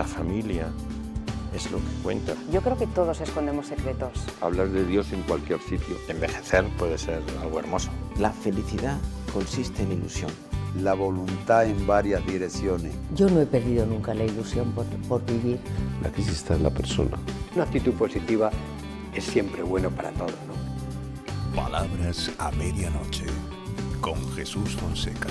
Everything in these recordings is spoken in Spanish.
la familia es lo que cuenta. Yo creo que todos escondemos secretos. Hablar de Dios en cualquier sitio. Envejecer puede ser algo hermoso. La felicidad consiste en ilusión. La voluntad en varias direcciones. Yo no he perdido nunca la ilusión por vivir. La crisis está en la persona. Una actitud positiva es siempre bueno para todos, ¿no? Palabras a medianoche, con Jesús Fonseca.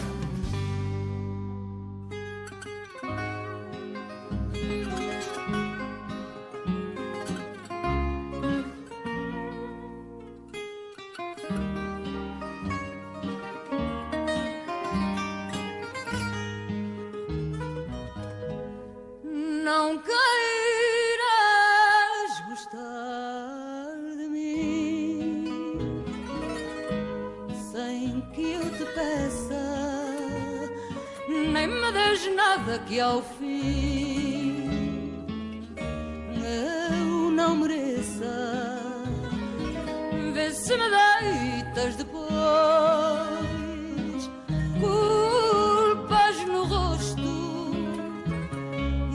Não queiras gostar de mim sem que eu te peça, nem me des nada que ao fim eu não mereça. Vê se me deitas depois culpas no rosto.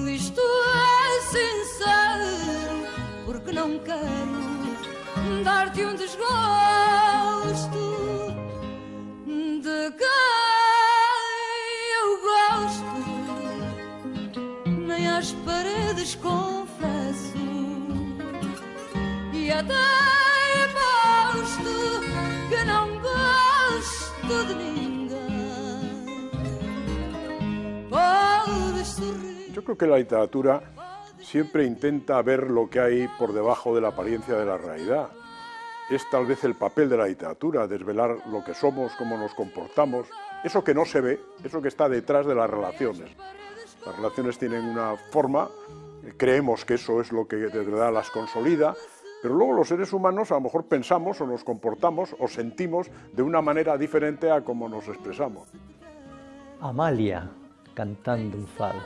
Isto é sincero, porque não quero dar-te um desgosto de quem eu gosto. Nem às paredes confesso e até aposto que não gosto de ninguém. Podes sorrir. Yo creo que la literatura siempre intenta ver lo que hay por debajo de la apariencia de la realidad. Es tal vez el papel de la literatura, desvelar lo que somos, cómo nos comportamos, eso que no se ve, eso que está detrás de las relaciones. Las relaciones tienen una forma, creemos que eso es lo que de verdad las consolida, pero luego los seres humanos a lo mejor pensamos o nos comportamos o sentimos de una manera diferente a como nos expresamos. Amalia cantando un fado.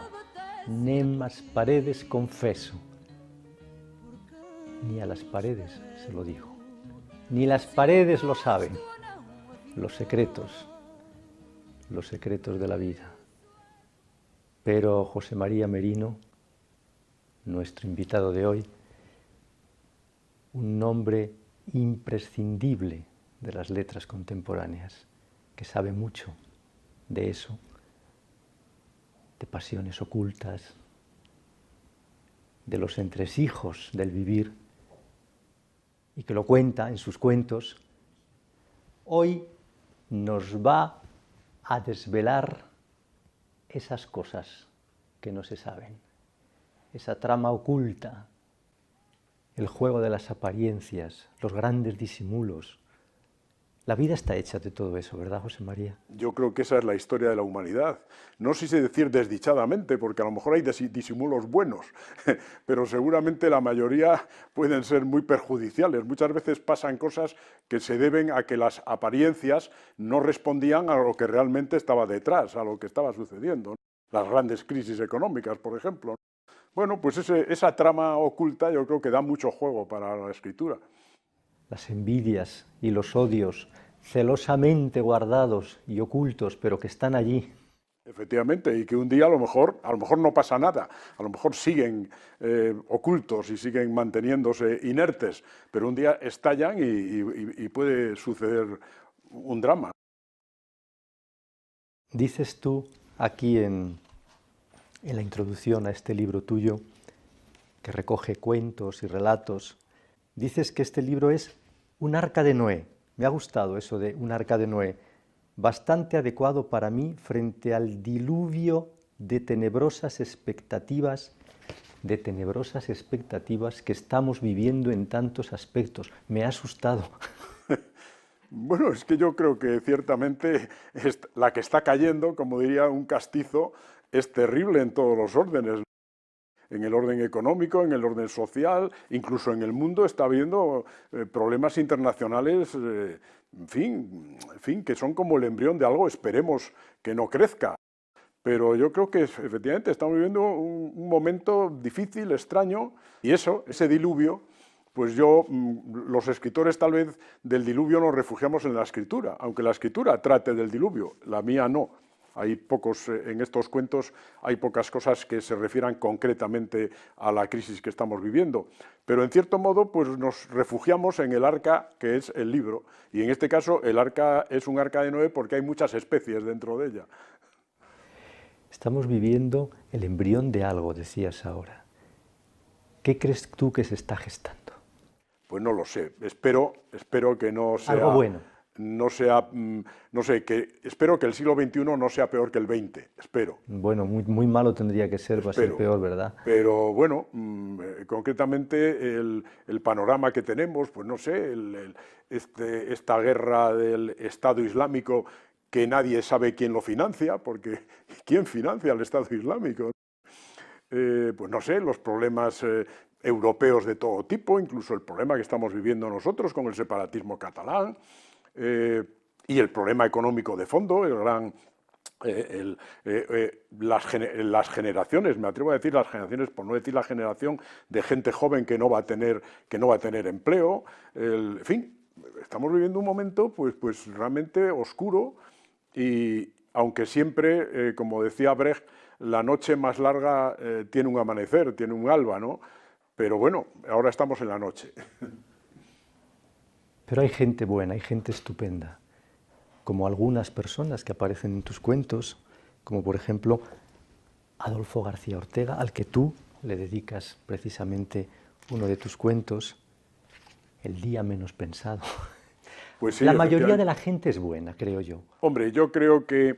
Nem as paredes confeso. Ni a las paredes se lo dijo. Ni las paredes lo saben. Los secretos de la vida. Pero José María Merino, nuestro invitado de hoy, un nombre imprescindible de las letras contemporáneas, que sabe mucho de eso, de pasiones ocultas, de los entresijos del vivir, y que lo cuenta en sus cuentos, hoy nos va a desvelar esas cosas que no se saben, esa trama oculta, el juego de las apariencias, los grandes disimulos. La vida está hecha de todo eso, ¿verdad, José María? Yo creo que esa es la historia de la humanidad. No sé si decir desdichadamente, porque a lo mejor hay disimulos buenos, pero seguramente la mayoría pueden ser muy perjudiciales. Muchas veces pasan cosas que se deben a que las apariencias no respondían a lo que realmente estaba detrás, a lo que estaba sucediendo. Las grandes crisis económicas, por ejemplo. Bueno, pues esa trama oculta yo creo que da mucho juego para la escritura. Las envidias y los odios celosamente guardados y ocultos, pero que están allí. Efectivamente, y que un día a lo mejor no pasa nada, a lo mejor siguen ocultos y siguen manteniéndose inertes, pero un día estallan y puede suceder un drama. Dices tú aquí en la introducción a este libro tuyo, que recoge cuentos y relatos, dices que este libro es un arca de Noé. Me ha gustado eso de un arca de Noé. Bastante adecuado para mí frente al diluvio de tenebrosas expectativas que estamos viviendo en tantos aspectos. Me ha asustado. Bueno, es que yo creo que ciertamente la que está cayendo, como diría un castizo, es terrible en todos los órdenes. En el orden económico, en el orden social, incluso en el mundo está habiendo problemas internacionales, en fin, que son como el embrión de algo, esperemos que no crezca. Pero yo creo que efectivamente estamos viviendo un momento difícil, extraño, y ese diluvio, pues los escritores tal vez del diluvio nos refugiamos en la escritura, aunque la escritura trate del diluvio, la mía no. Hay pocos, en estos cuentos hay pocas cosas que se refieran concretamente a la crisis que estamos viviendo, pero en cierto modo pues nos refugiamos en el arca que es el libro, y en este caso el arca es un arca de Noé porque hay muchas especies dentro de ella. Estamos viviendo el embrión de algo, decías ahora. ¿Qué crees tú que se está gestando? Pues no lo sé, espero que no sea... Algo bueno. No sea, no sé, espero que el siglo XXI no sea peor que el XX, espero. Bueno, muy malo tendría que ser para ser peor, ¿verdad? Pero bueno, concretamente el panorama que tenemos, pues no sé, esta guerra del Estado Islámico que nadie sabe quién lo financia, porque ¿quién financia al Estado Islámico? Pues no sé, los problemas europeos de todo tipo, incluso el problema que estamos viviendo nosotros con el separatismo catalán, y el problema económico de fondo, las generaciones, me atrevo a decir las generaciones, por no decir la generación de gente joven que no va a tener empleo, en fin, estamos viviendo un momento pues realmente oscuro, y aunque siempre, como decía Brecht, la noche más larga tiene un amanecer, tiene un alba, ¿no? Pero bueno, ahora estamos en la noche. Pero hay gente buena, hay gente estupenda, como algunas personas que aparecen en tus cuentos, como por ejemplo Adolfo García Ortega, al que tú le dedicas precisamente uno de tus cuentos, El día menos pensado. Pues sí, la mayoría de la gente es buena, creo yo. Hombre, yo creo que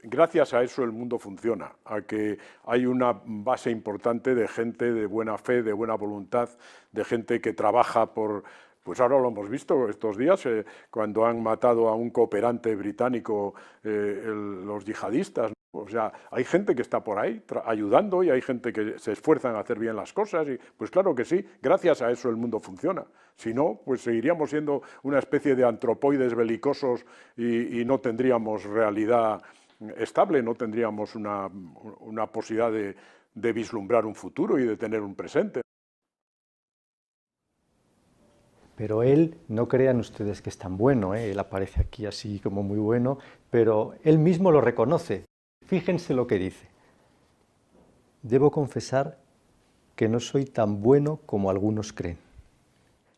gracias a eso el mundo funciona, a que hay una base importante de gente de buena fe, de buena voluntad, de gente que trabaja por... Pues ahora lo hemos visto estos días, cuando han matado a un cooperante británico los yihadistas. O sea, hay gente que está por ahí ayudando y hay gente que se esfuerza en hacer bien las cosas. Y pues claro que sí, gracias a eso el mundo funciona. Si no, pues seguiríamos siendo una especie de antropoides belicosos y no tendríamos realidad estable, no tendríamos una posibilidad de vislumbrar un futuro y de tener un presente. Pero él, no crean ustedes que es tan bueno, él aparece aquí así como muy bueno, pero él mismo lo reconoce. Fíjense lo que dice. Debo confesar que no soy tan bueno como algunos creen.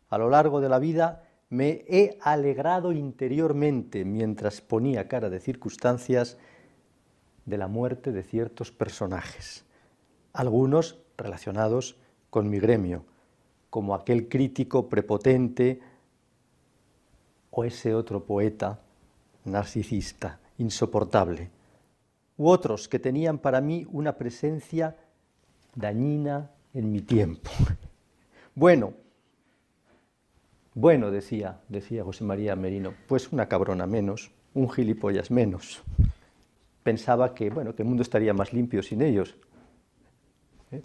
A lo largo de la vida me he alegrado interiormente mientras ponía cara de circunstancias de la muerte de ciertos personajes, algunos relacionados con mi gremio, como aquel crítico prepotente o ese otro poeta narcisista, insoportable, u otros que tenían para mí una presencia dañina en mi tiempo. Bueno, decía José María Merino, pues una cabrona menos, un gilipollas menos. Pensaba que, bueno, que el mundo estaría más limpio sin ellos.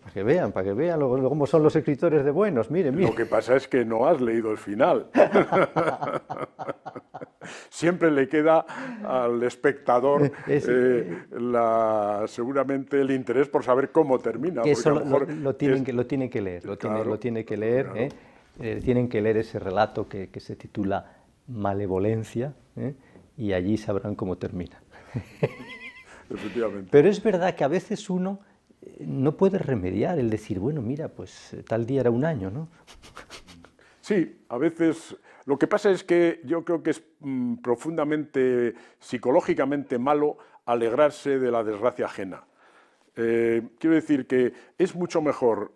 Para que vean cómo son los escritores de buenos, miren. Lo que pasa es que no has leído el final. Siempre le queda al espectador seguramente el interés por saber cómo termina. Que eso lo tienen que leer, tienen que leer ese relato que se titula Malevolencia, y allí sabrán cómo termina. Efectivamente. Pero es verdad que a veces uno no puede remediar el decir, bueno, mira, pues tal día era un año, ¿no? Sí, a veces. Lo que pasa es que yo creo que es profundamente, psicológicamente malo alegrarse de la desgracia ajena. Quiero decir que es mucho mejor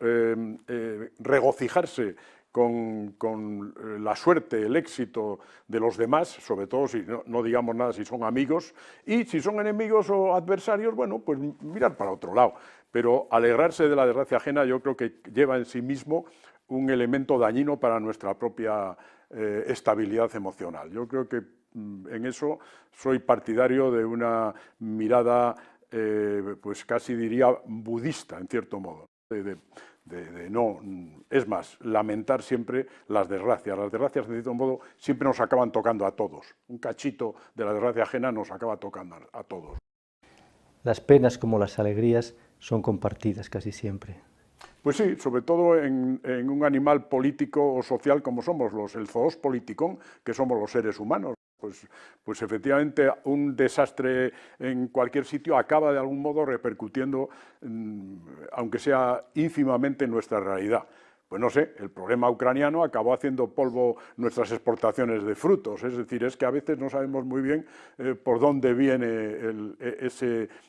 regocijarse con la suerte, el éxito de los demás, sobre todo si no digamos nada si son amigos, y si son enemigos o adversarios, bueno, pues mirar para otro lado. Pero alegrarse de la desgracia ajena yo creo que lleva en sí mismo un elemento dañino para nuestra propia estabilidad emocional. Yo creo que en eso soy partidario de una mirada, pues casi diría budista, en cierto modo, no, es más, lamentar siempre las desgracias. Las desgracias, de cierto modo, siempre nos acaban tocando a todos. Un cachito de la desgracia ajena nos acaba tocando a todos. Las penas como las alegrías son compartidas casi siempre. Pues sí, sobre todo en un animal político o social como somos el zoos politikon, que somos los seres humanos. pues efectivamente un desastre en cualquier sitio acaba de algún modo repercutiendo, aunque sea ínfimamente, en nuestra realidad. Pues no sé, el problema ucraniano acabó haciendo polvo nuestras exportaciones de frutos, es decir, es que a veces no sabemos muy bien por dónde viene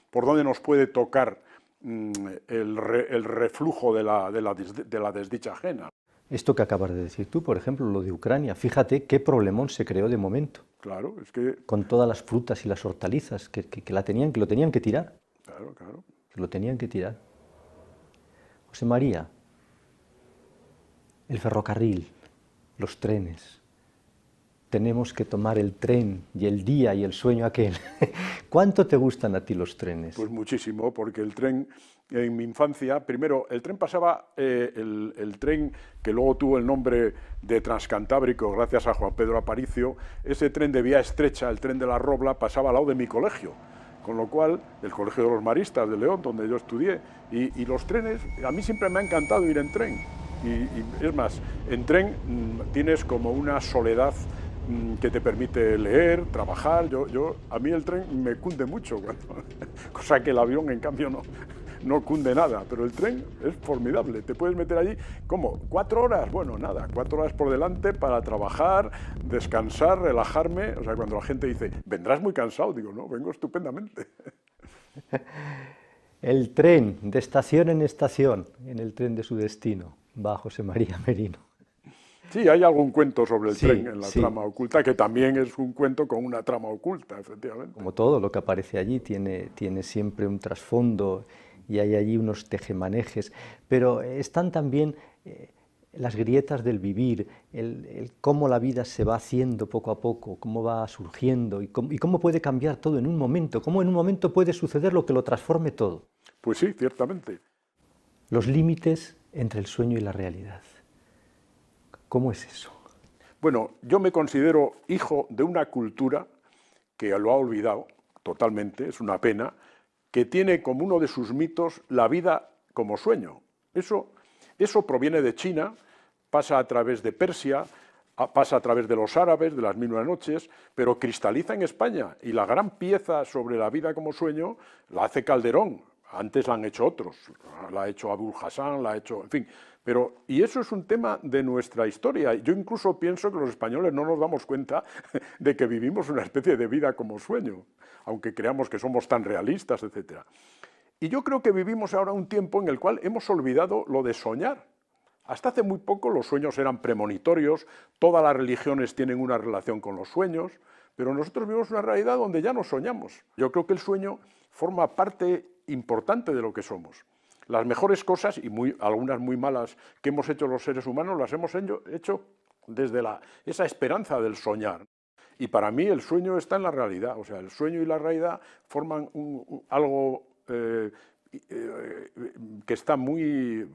por dónde nos puede tocar el reflujo de la desdicha ajena. Esto que acabas de decir tú, por ejemplo, lo de Ucrania, fíjate qué problemón se creó de momento. Claro, es que... Con todas las frutas y las hortalizas que lo tenían que tirar. Claro, claro. Que lo tenían que tirar. José María, el ferrocarril, los trenes. Tenemos que tomar el tren y el día y el sueño aquel. ¿Cuánto te gustan a ti los trenes? Pues muchísimo, porque el tren, en mi infancia, primero, el tren pasaba, el tren que luego tuvo el nombre de Transcantábrico, gracias a Juan Pedro Aparicio, ese tren de vía estrecha, el tren de la Robla, pasaba al lado de mi colegio, con lo cual, el Colegio de los Maristas de León, donde yo estudié, y los trenes, a mí siempre me ha encantado ir en tren, y es más, en tren tienes como una soledad que te permite leer, trabajar. A mí el tren me cunde mucho, cosa que el avión en cambio no cunde nada, pero el tren es formidable, te puedes meter allí, ¿cómo? 4 horas, bueno, nada, 4 horas por delante para trabajar, descansar, relajarme, o sea, cuando la gente dice, vendrás muy cansado, digo, no, vengo estupendamente. El tren, de estación en estación, en el tren de su destino, va José María Merino. Sí, hay algún cuento sobre el tren en la trama oculta, que también es un cuento con una trama oculta, efectivamente. Como todo lo que aparece allí tiene siempre un trasfondo y hay allí unos tejemanejes, pero están también las grietas del vivir, el cómo la vida se va haciendo poco a poco, cómo va surgiendo y cómo puede cambiar todo en un momento, cómo en un momento puede suceder lo que lo transforme todo. Pues sí, ciertamente. Los límites entre el sueño y la realidad. ¿Cómo es eso? Bueno, yo me considero hijo de una cultura que lo ha olvidado totalmente, es una pena, que tiene como uno de sus mitos la vida como sueño. Eso proviene de China, pasa a través de Persia, pasa a través de los árabes, de las 1001 noches, pero cristaliza en España, y la gran pieza sobre la vida como sueño la hace Calderón. Antes la han hecho otros, la ha hecho Abul Hassan, la ha hecho, en fin. Y eso es un tema de nuestra historia. Yo incluso pienso que los españoles no nos damos cuenta de que vivimos una especie de vida como sueño, aunque creamos que somos tan realistas, etc. Y yo creo que vivimos ahora un tiempo en el cual hemos olvidado lo de soñar. Hasta hace muy poco los sueños eran premonitorios, todas las religiones tienen una relación con los sueños, pero nosotros vivimos una realidad donde ya no soñamos. Yo creo que el sueño forma parte importante de lo que somos. Las mejores cosas, y algunas muy malas, que hemos hecho los seres humanos, las hemos hecho desde esa esperanza del soñar. Y para mí el sueño está en la realidad, o sea, el sueño y la realidad forman algo que está muy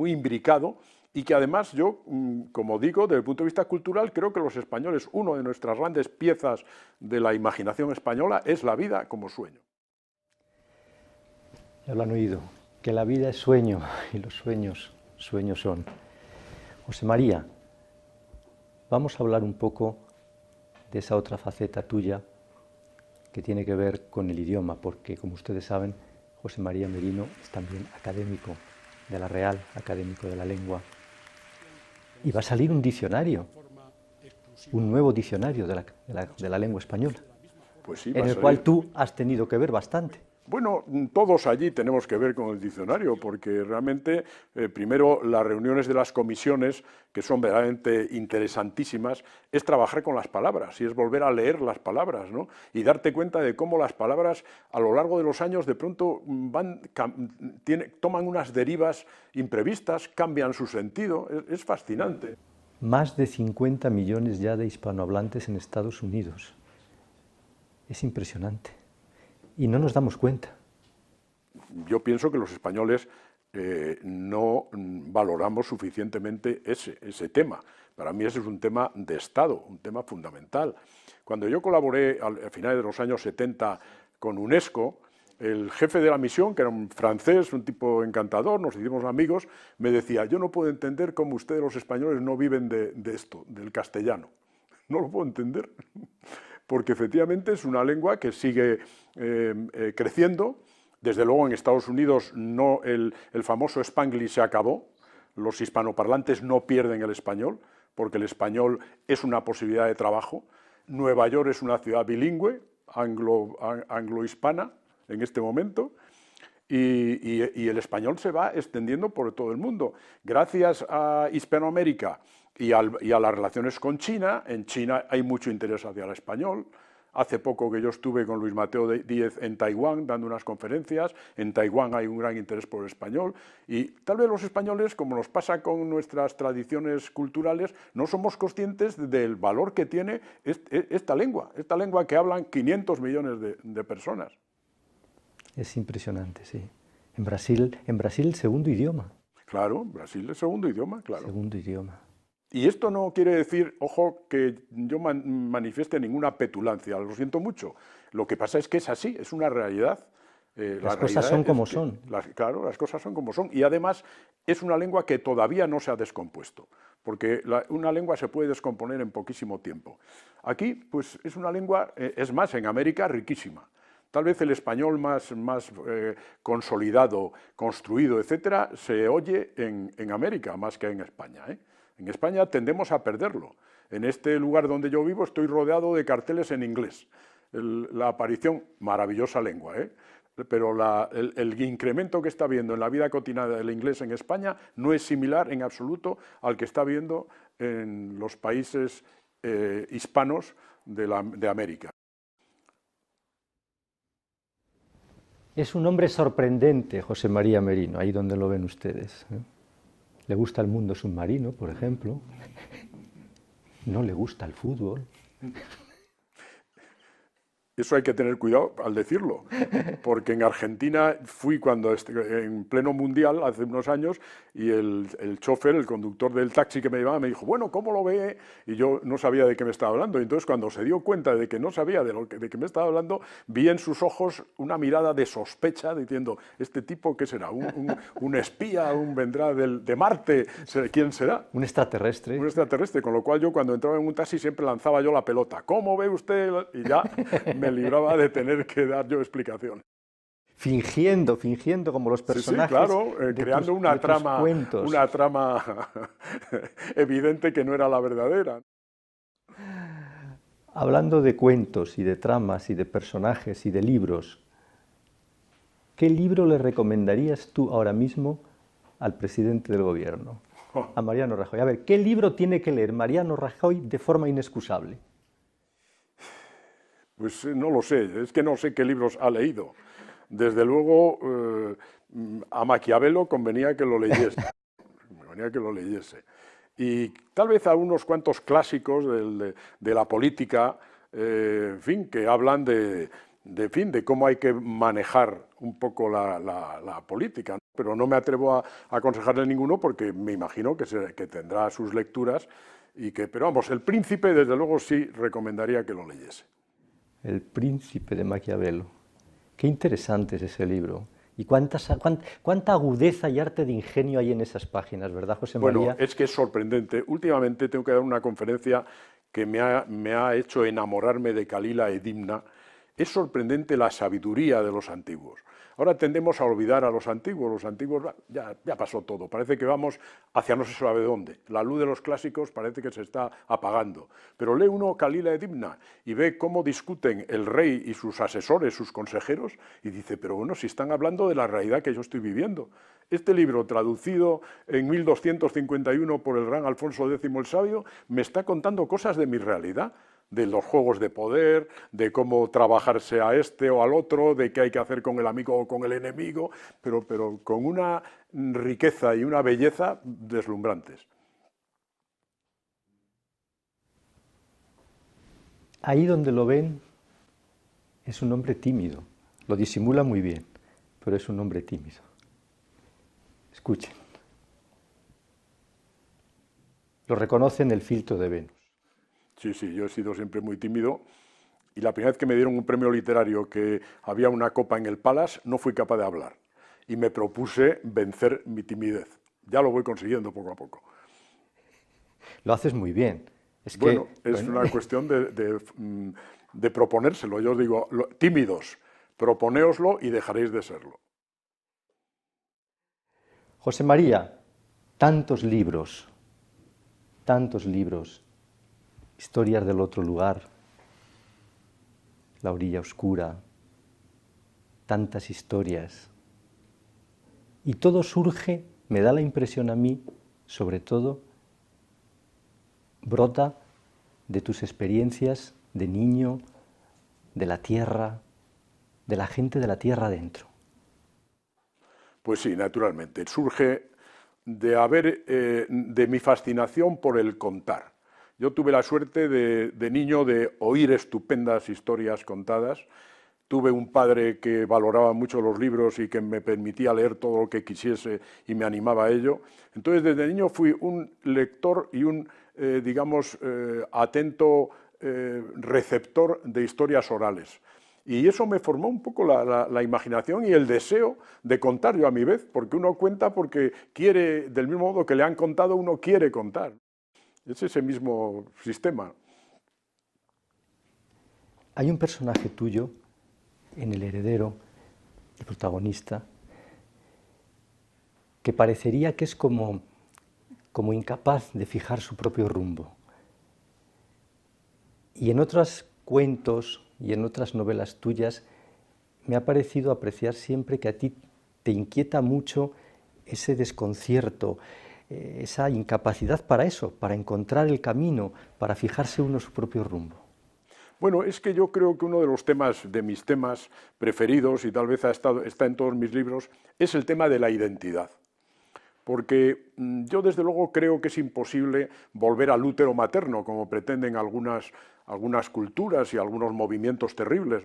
imbricado, y que además yo, como digo, desde el punto de vista cultural, creo que los españoles, una de nuestras grandes piezas de la imaginación española es la vida como sueño. Ya lo han oído, que la vida es sueño y los sueños son. José María, vamos a hablar un poco de esa otra faceta tuya que tiene que ver con el idioma, porque como ustedes saben, José María Merino es también académico de la Real, académico de la lengua. Y va a salir un diccionario, un nuevo diccionario de la lengua española, pues sí, en el cual tú has tenido que ver bastante. Bueno, todos allí tenemos que ver con el diccionario, porque realmente, primero, las reuniones de las comisiones, que son verdaderamente interesantísimas, es trabajar con las palabras, y es volver a leer las palabras, ¿no? Y darte cuenta de cómo las palabras, a lo largo de los años, de pronto toman unas derivas imprevistas, cambian su sentido, es fascinante. Más de 50 millones ya de hispanohablantes en Estados Unidos. Es impresionante. Y no nos damos cuenta. Yo pienso que los españoles no valoramos suficientemente ese tema. Para mí ese es un tema de Estado, un tema fundamental. Cuando yo colaboré a finales de los años 70 con UNESCO, el jefe de la misión, que era un francés, un tipo encantador, nos hicimos amigos, me decía, yo no puedo entender cómo ustedes los españoles no viven de esto, del castellano. no lo puedo entender, porque efectivamente es una lengua que sigue creciendo. Desde luego en Estados Unidos no, el famoso Spanglish se acabó, los hispanoparlantes no pierden el español, porque el español es una posibilidad de trabajo. Nueva York es una ciudad bilingüe, anglo-hispana en este momento, y el español se va extendiendo por todo el mundo. Gracias a Hispanoamérica y a las relaciones con China, en China hay mucho interés hacia el español. Hace poco que yo estuve con Luis Mateo Díez en Taiwán dando unas conferencias, en Taiwán hay un gran interés por el español, y tal vez los españoles, como nos pasa con nuestras tradiciones culturales, no somos conscientes del valor que tiene esta lengua que hablan 500 millones de personas. Es impresionante, sí. En Brasil el segundo idioma. Claro, Brasil es segundo idioma, claro. Segundo idioma. Y esto no quiere decir, ojo, que yo manifieste ninguna petulancia, lo siento mucho. Lo que pasa es que es así, es una realidad. Las cosas son como son. Claro, las cosas son como son. Y además es una lengua que todavía no se ha descompuesto, porque una lengua se puede descomponer en poquísimo tiempo. Aquí, pues es una lengua, es más, en América, riquísima. Tal vez el español más consolidado, construido, etcétera, se oye en América más que en España, ¿eh? En España tendemos a perderlo. En este lugar donde yo vivo estoy rodeado de carteles en inglés. La aparición, maravillosa lengua, ¿eh? Pero el incremento que está habiendo en la vida cotidiana del inglés en España no es similar en absoluto al que está habiendo en los países hispanos de América. Es un hombre sorprendente, José María Merino, ahí donde lo ven ustedes, ¿eh? Le gusta el mundo submarino, por ejemplo. No le gusta el fútbol. Eso hay que tener cuidado al decirlo, porque en Argentina fui cuando en pleno mundial, hace unos años, y el chofer, el conductor del taxi que me llevaba, me dijo, bueno, ¿cómo lo ve? Y yo no sabía de qué me estaba hablando. Y entonces cuando se dio cuenta de que no sabía de qué me estaba hablando, vi en sus ojos una mirada de sospecha, diciendo, ¿este tipo qué será? ¿Un espía? ¿Vendrá de Marte? ¿Quién será? Un extraterrestre. Un extraterrestre, con lo cual yo cuando entraba en un taxi siempre lanzaba yo la pelota. ¿Cómo ve usted? Y ya me libraba de tener que dar yo explicación. Fingiendo como los personajes. Sí, claro, creando una trama evidente que no era la verdadera. Hablando de cuentos y de tramas y de personajes y de libros, ¿qué libro le recomendarías tú ahora mismo al presidente del gobierno, a Mariano Rajoy? A ver, ¿qué libro tiene que leer Mariano Rajoy de forma inexcusable? Pues no lo sé, es que no sé qué libros ha leído. Desde luego, a Maquiavelo convenía que lo leyese. Y tal vez a unos cuantos clásicos de la política, en fin, que hablan de cómo hay que manejar un poco la política, ¿no? Pero no me atrevo a aconsejarle ninguno porque me imagino que tendrá sus lecturas, pero vamos, El Príncipe, desde luego, sí recomendaría que lo leyese. El Príncipe de Maquiavelo. Qué interesante es ese libro. Y cuánta agudeza y arte de ingenio hay en esas páginas, ¿verdad, José María? Bueno, es que es sorprendente. Últimamente tengo que dar una conferencia que me ha hecho enamorarme de Kalila e Dimna. Es sorprendente la sabiduría de los antiguos. Ahora tendemos a olvidar a los antiguos ya pasó todo, parece que vamos hacia no se sabe dónde. La luz de los clásicos parece que se está apagando. Pero lee uno Kalila e Dimna y ve cómo discuten el rey y sus asesores, sus consejeros, y dice, pero bueno, si están hablando de la realidad que yo estoy viviendo. Este libro, traducido en 1251 por el gran Alfonso X el Sabio, me está contando cosas de mi realidad, de los juegos de poder, de cómo trabajarse a este o al otro, de qué hay que hacer con el amigo o con el enemigo, pero con una riqueza y una belleza deslumbrantes. Ahí donde lo ven, es un hombre tímido, lo disimula muy bien, pero es un hombre tímido. Escuchen. Lo reconoce en El filtro de Venus. Sí, yo he sido siempre muy tímido y la primera vez que me dieron un premio literario que había una copa en el Palace no fui capaz de hablar y me propuse vencer mi timidez. Ya lo voy consiguiendo poco a poco. Lo haces muy bien. Es bueno, es una cuestión de proponérselo. Yo digo, tímidos, proponéoslo y dejaréis de serlo. José María, tantos libros, Historias del otro lugar, La orilla oscura, tantas historias. Y todo surge, me da la impresión a mí, sobre todo, brota de tus experiencias de niño, de la tierra, de la gente de la tierra adentro. Pues sí, naturalmente. Surge de mi fascinación por el contar. Yo tuve la suerte de niño de oír estupendas historias contadas. Tuve un padre que valoraba mucho los libros y que me permitía leer todo lo que quisiese y me animaba a ello. Entonces, desde niño fui un lector y un, atento receptor de historias orales. Y eso me formó un poco la imaginación y el deseo de contar yo a mi vez, porque uno cuenta porque quiere, del mismo modo que le han contado, uno quiere contar. Es ese mismo sistema. Hay un personaje tuyo en El heredero, el protagonista, que parecería que es como incapaz de fijar su propio rumbo. Y en otros cuentos y en otras novelas tuyas me ha parecido apreciar siempre que a ti te inquieta mucho ese desconcierto, esa incapacidad para eso, para encontrar el camino, para fijarse uno su propio rumbo. Bueno, es que yo creo que uno de mis temas preferidos, y tal vez está en todos mis libros, es el tema de la identidad. Porque yo desde luego creo que es imposible volver al útero materno, como pretenden algunas culturas y algunos movimientos terribles.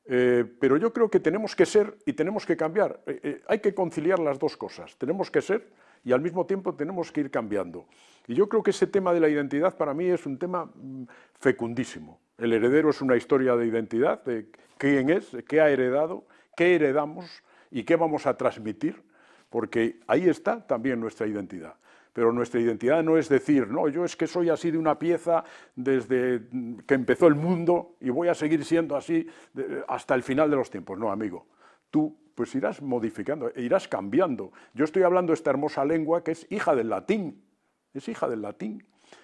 Pero yo creo que tenemos que ser y tenemos que cambiar. Hay que conciliar las dos cosas. Tenemos que ser y al mismo tiempo tenemos que ir cambiando. Y yo creo que ese tema de la identidad para mí es un tema fecundísimo. El heredero es una historia de identidad, de quién es, qué ha heredado, qué heredamos y qué vamos a transmitir, porque ahí está también nuestra identidad. Pero nuestra identidad no es decir, no, yo es que soy así de una pieza desde que empezó el mundo y voy a seguir siendo así hasta el final de los tiempos. No, amigo, tú pues irás modificando, irás cambiando. Yo estoy hablando de esta hermosa lengua que es hija del latín,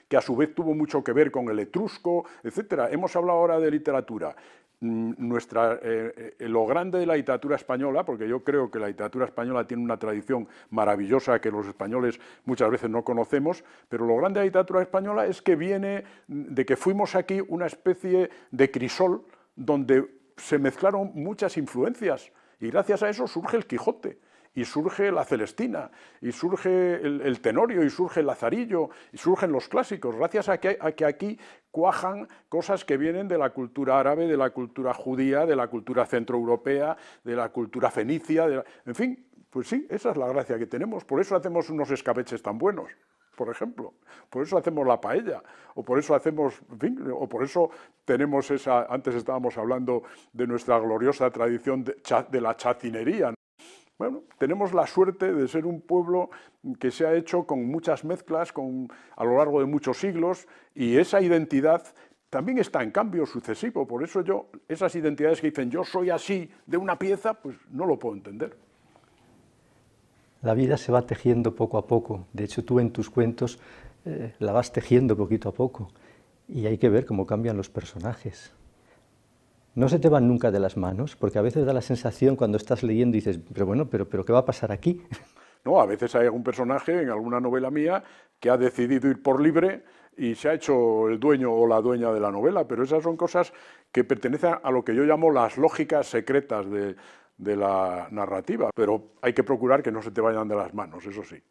que a su vez tuvo mucho que ver con el etrusco, etc. Hemos hablado ahora de literatura. Lo grande de la literatura española, porque yo creo que la literatura española tiene una tradición maravillosa que los españoles muchas veces no conocemos, pero lo grande de la literatura española es que viene de que fuimos aquí una especie de crisol donde se mezclaron muchas influencias y gracias a eso surge el Quijote. Y surge la Celestina, y surge el Tenorio, y surge el Lazarillo, y surgen los clásicos, gracias a que aquí cuajan cosas que vienen de la cultura árabe, de la cultura judía, de la cultura centroeuropea, de la cultura fenicia, en fin, pues sí, esa es la gracia que tenemos, por eso hacemos unos escabeches tan buenos, por ejemplo, por eso hacemos la paella, o por eso hacemos, en fin, o por eso tenemos antes estábamos hablando de nuestra gloriosa tradición de la chacinería. Bueno, tenemos la suerte de ser un pueblo que se ha hecho con muchas mezclas a lo largo de muchos siglos y esa identidad también está en cambio sucesivo. Por eso esas identidades que dicen yo soy así de una pieza, pues no lo puedo entender. La vida se va tejiendo poco a poco. De hecho, tú en tus cuentos la vas tejiendo poquito a poco y hay que ver cómo cambian los personajes. No se te van nunca de las manos, porque a veces da la sensación cuando estás leyendo y dices, pero bueno, pero ¿qué va a pasar aquí? No, a veces hay algún personaje en alguna novela mía que ha decidido ir por libre y se ha hecho el dueño o la dueña de la novela, pero esas son cosas que pertenecen a lo que yo llamo las lógicas secretas de la narrativa, pero hay que procurar que no se te vayan de las manos, eso sí.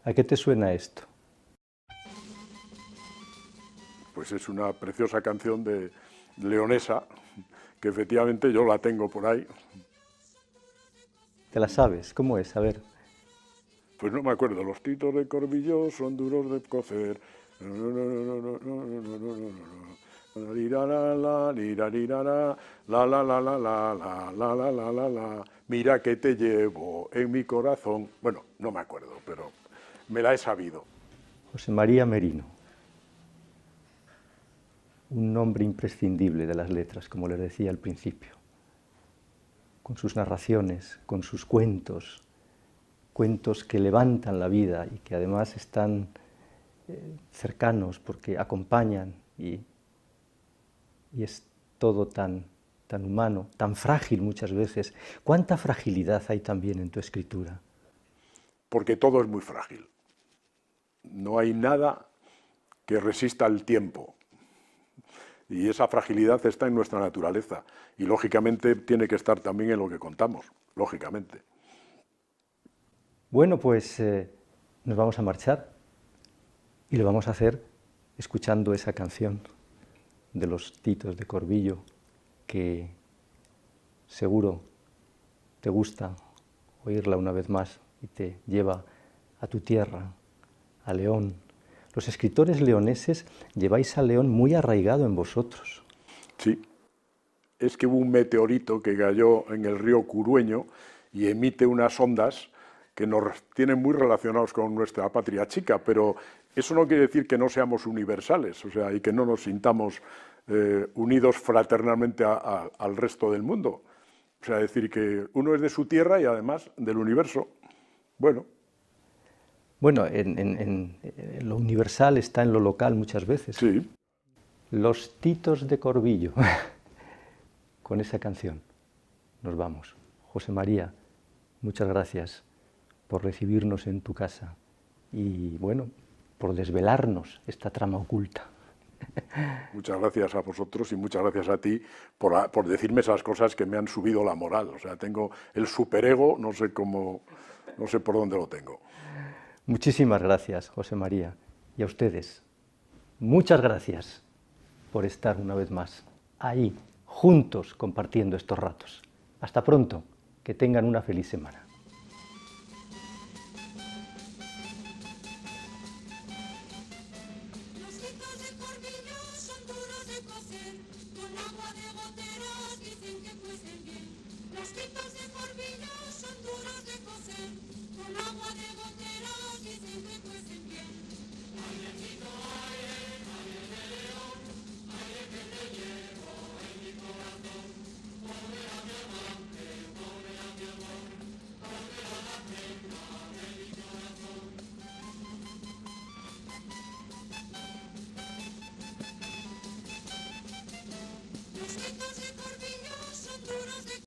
¿A qué te suena esto? Pues es una preciosa canción de Leonesa, que efectivamente yo la tengo por ahí. ¿Te la sabes? ¿Cómo es? A ver. Pues no me acuerdo. Los titos de Corbillo son duros de cocer. Mira que te llevo en mi corazón. Bueno, no me acuerdo, pero me la he sabido. José María Merino, un nombre imprescindible de las letras, como les decía al principio, con sus narraciones, con sus cuentos, cuentos que levantan la vida y que además están cercanos porque acompañan y es todo tan humano, tan frágil muchas veces. ¿Cuánta fragilidad hay también en tu escritura? Porque todo es muy frágil. No hay nada que resista el tiempo. Y esa fragilidad está en nuestra naturaleza. Y lógicamente tiene que estar también en lo que contamos, lógicamente. Bueno, pues nos vamos a marchar y lo vamos a hacer escuchando esa canción de los Titos de Corbillo que seguro te gusta oírla una vez más y te lleva a tu tierra, a León. Los escritores leoneses lleváis a León muy arraigado en vosotros. Sí, es que hubo un meteorito que cayó en el río Curueño y emite unas ondas que nos tienen muy relacionados con nuestra patria chica, pero eso no quiere decir que no seamos universales, o sea, y que no nos sintamos unidos fraternalmente al resto del mundo. O sea, decir que uno es de su tierra y además del universo. Bueno, en lo universal está en lo local muchas veces. Sí. Los Titos de Corbillo. Con esa canción nos vamos. José María, muchas gracias por recibirnos en tu casa y, bueno, por desvelarnos esta trama oculta. Muchas gracias a vosotros y muchas gracias a ti por decirme esas cosas que me han subido la moral. O sea, tengo el superego, no sé por dónde lo tengo. Muchísimas gracias, José María. Y a ustedes, muchas gracias por estar una vez más ahí, juntos, compartiendo estos ratos. Hasta pronto, que tengan una feliz semana. Con agua de goteras dicen que cuecen bien. Ay, bendito.